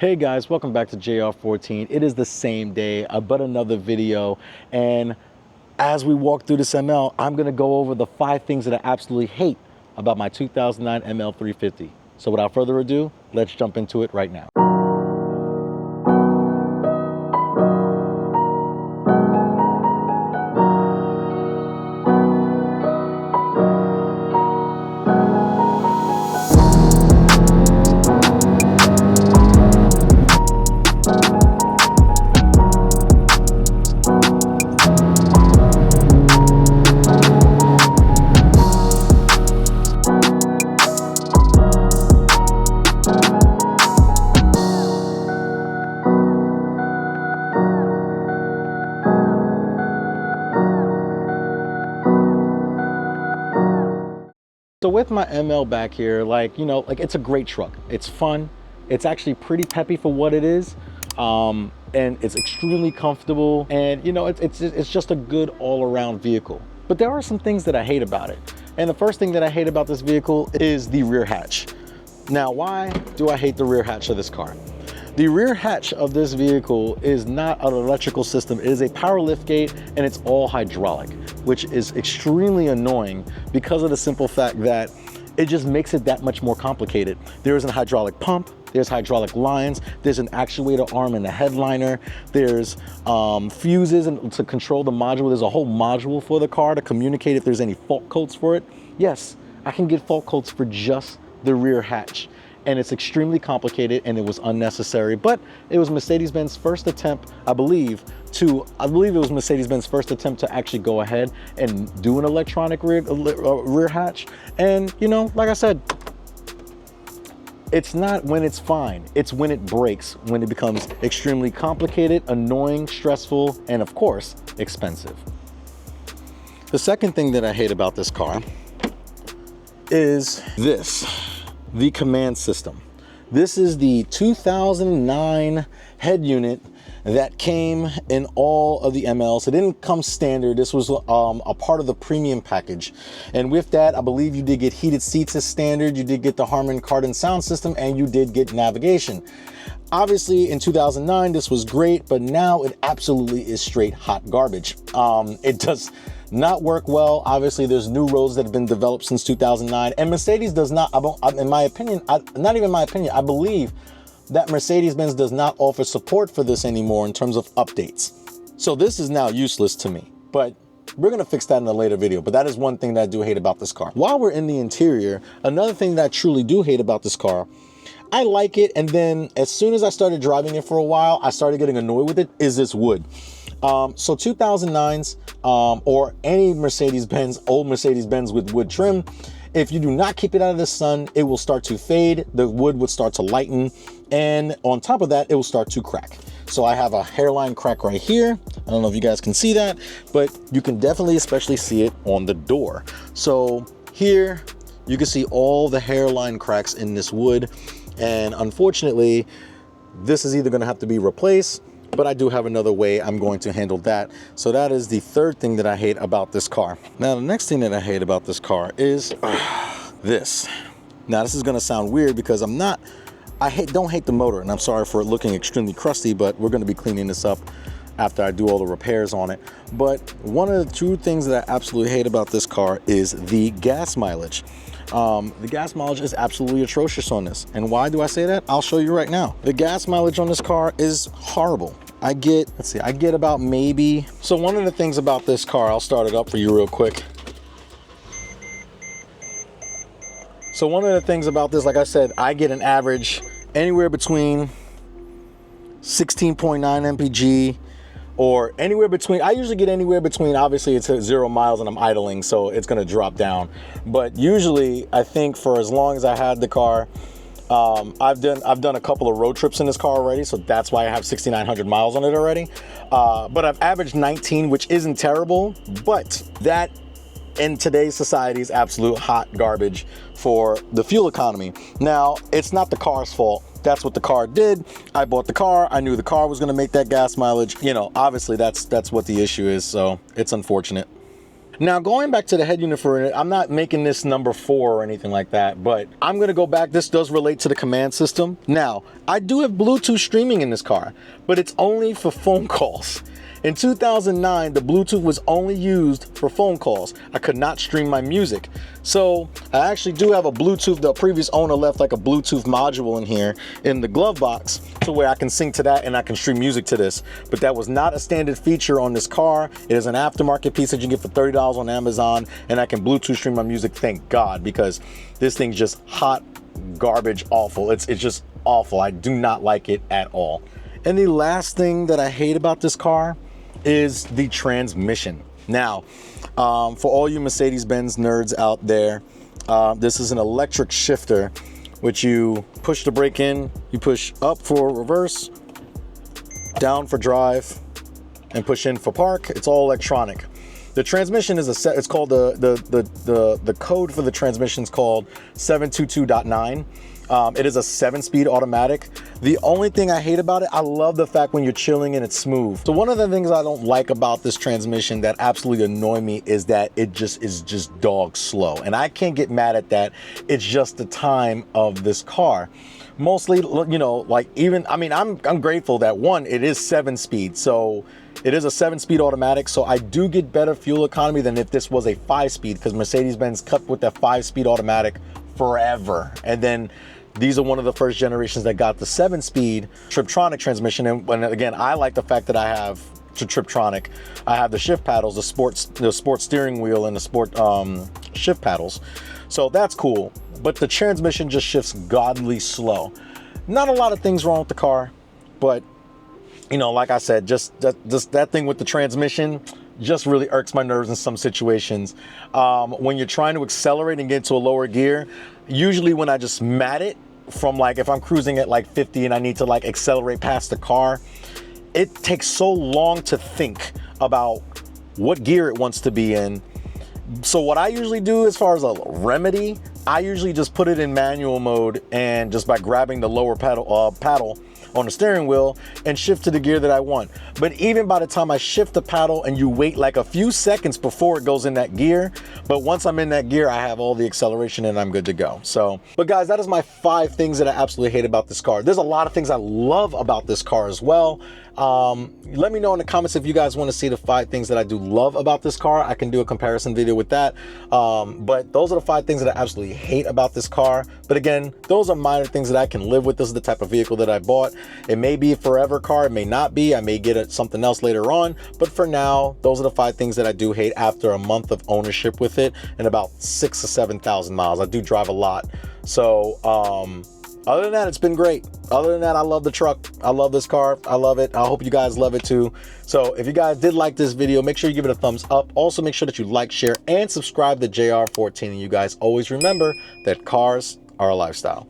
Hey guys, welcome back to JR14. It is the same day, but another video. And as we walk through this ML, I'm gonna go over the 5 things that I absolutely hate about my 2009 ML350. So without further ado, let's jump into it right now. So with my ML back here, it's a great truck. It's fun. It's actually pretty peppy for what it is. And it's extremely comfortable. And it's just a good all-around vehicle. But there are some things that I hate about it. And the first thing that I hate about this vehicle is the rear hatch. Now, why do I hate the rear hatch of this car? The rear hatch of this vehicle is not an electrical system. It is a power lift gate and it's all hydraulic, which is extremely annoying because of the simple fact that it just makes it that much more complicated. There is a hydraulic pump, there's hydraulic lines, there's an actuator arm in the headliner, there's fuses to control the module. There's a whole module for the car to communicate if there's any fault codes for it. Yes, I can get fault codes for just the rear hatch. And it's extremely complicated and it was unnecessary, but it was Mercedes-Benz first attempt, I believe it was Mercedes-Benz first attempt to actually go ahead and do an electronic rear hatch. And like I said, it's not when it's fine, it's when it breaks, when it becomes extremely complicated, annoying, stressful, and of course, expensive. The second thing that I hate about this car is the command system. This is the 2009 head unit that came in all of the MLs. It didn't come standard. This was a part of the premium package. And with that, I believe you did get heated seats as standard. You did get the Harman Kardon sound system and you did get navigation. Obviously in 2009, this was great, but now it absolutely is straight hot garbage. It does not work well. Obviously there's new roads that have been developed since 2009 and Mercedes does not, in my opinion, not even my opinion, I believe that Mercedes-Benz does not offer support for this anymore in terms of updates. So this is now useless to me, but we're gonna fix that in a later video. But that is one thing that I do hate about this car. While we're in the interior, another thing that I truly do hate about this car, I like it, and then as soon as I started driving it for a while, I started getting annoyed with it, is this wood. So 2009s or any Mercedes-Benz, old Mercedes-Benz with wood trim, if you do not keep it out of the sun, it will start to fade, the wood would start to lighten, and on top of that, it will start to crack. So I have a hairline crack right here. I don't know if you guys can see that, but you can definitely especially see it on the door. So here, you can see all the hairline cracks in this wood, and unfortunately, this is either gonna have to be replaced, but I do have another way I'm going to handle that. So that is the third thing that I hate about this car. Now, the next thing that I hate about this car is this. Now, this is gonna sound weird because don't hate the motor, and I'm sorry for it looking extremely crusty, but we're gonna be cleaning this up after I do all the repairs on it. But one of the two things that I absolutely hate about this car is the gas mileage. The gas mileage is absolutely atrocious on this. And why do I say that? I'll show you right now. The gas mileage on this car is horrible. I get about maybe, so one of the things about this car, I'll start it up for you real quick. So one of the things about this, like I said, I get an average anywhere between 16.9 mpg or anywhere between, I usually get anywhere between, obviously it's at 0 miles and I'm idling, so it's gonna drop down. But usually, I think for as long as I had the car, I've done a couple of road trips in this car already, so that's why I have 6,900 miles on it already. But I've averaged 19, which isn't terrible, but that in today's society is absolute hot garbage for the fuel economy. Now, it's not the car's fault. That's what the car did. I bought the car. I knew the car was gonna make that gas mileage. Obviously that's what the issue is, so it's unfortunate. Now, going back to the head unit for it, I'm not making this number 4 or anything like that, but I'm gonna go back. This does relate to the command system. Now, I do have Bluetooth streaming in this car, but it's only for phone calls. In 2009, the Bluetooth was only used for phone calls. I could not stream my music. So I actually do have a Bluetooth. The previous owner left like a Bluetooth module in here in the glove box to where I can sync to that and I can stream music to this. But that was not a standard feature on this car. It is an aftermarket piece that you can get for $30 on Amazon, and I can Bluetooth stream my music, thank God, because this thing's just hot garbage awful. It's just awful. I do not like it at all. And the last thing that I hate about this car is the transmission. Now, for all you Mercedes-Benz nerds out there, this is an electric shifter, which you push the brake in, you push up for reverse, down for drive, and push in for park. It's all electronic. The transmission is it's called the code for the transmission is called 722.9. It is a 7-speed automatic. The only thing I hate about it, I love the fact when you're chilling and it's smooth. So one of the things I don't like about this transmission that absolutely annoy me is that it just is just dog slow. And I can't get mad at that. It's just the time of this car. Mostly, you know, like even, I mean, I'm grateful that one, it is 7-speed. So it is a 7-speed automatic. So I do get better fuel economy than if this was a 5-speed, because Mercedes-Benz cut with that 5-speed automatic forever. And then these are one of the first generations that got the 7-speed Triptronic transmission. And again, I like the fact that I have Triptronic. I have the shift paddles, the sport steering wheel, and the sport shift paddles. So that's cool. But the transmission just shifts godly slow. Not a lot of things wrong with the car, but you know, like I said, just that thing with the transmission just really irks my nerves in some situations. When you're trying to accelerate and get into a lower gear, usually when I just mat it from, like, if I'm cruising at like 50 and I need to like accelerate past the car, it takes so long to think about what gear it wants to be in. So what I usually do as far as a remedy, I usually just put it in manual mode, and just by grabbing the lower paddle on the steering wheel and shift to the gear that I want. But even by the time I shift the paddle, and you wait like a few seconds before it goes in that gear, but once I'm in that gear, I have all the acceleration and I'm good to go. So, but guys, that is my 5 things that I absolutely hate about this car. There's a lot of things I love about this car as well. Let me know in the comments if you guys want to see the 5 things that I do love about this car. I can do a comparison video with that. But those are the 5 things that I absolutely hate about this car. But again, those are minor things that I can live with. This is the type of vehicle that I bought. It may be a forever car, it may not be. I may get something else later on. But for now, those are the 5 things that I do hate after a month of ownership with it and about 6,000 or 7,000 miles. I do drive a lot. So, other than that, it's been great. Other than that, I love the truck. I love this car. I love it. I hope you guys love it too. So if you guys did like this video, make sure you give it a thumbs up. Also, make sure that you like, share, and subscribe to JR14. And you guys always remember that cars are a lifestyle.